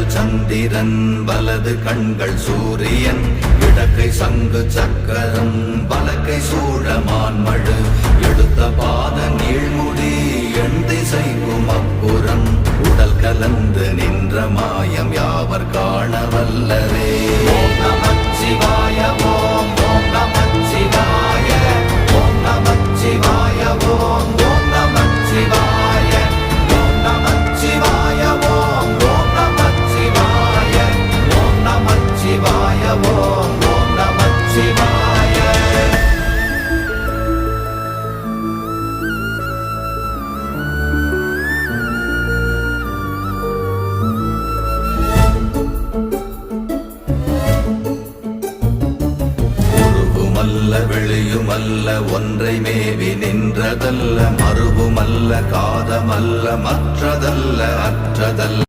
இடங்கள் சந்திரன் வலது கண்கள் சூரியன் இடக்கை சங்கு சக்கரம் வலக்கை சூழமான்மழு எடுத்த பாத நீழ்முடி எண் திசைக்கும் அப்புறம் உடல் கலந்து நின்ற மாயம் யாவர் காண வல்லரே. ஓம் நமச்சிவாய ஓம் ஓம் நமச்சிவாய ஓம் நமச்சிவாய ஓம் ஓம் நமச்சிவாய ஓம் நமச்சிவாய ஓம் ஓம் நமச்சிவாய ஓம் நமச்சிவாய ஓம் ஓம் நமச்சிவாய. வெளியுமல்ல ஒன்றை மேவி நின்றதல்ல மறுவுமல்ல காதமல்ல மற்றதல்ல அற்றதல்ல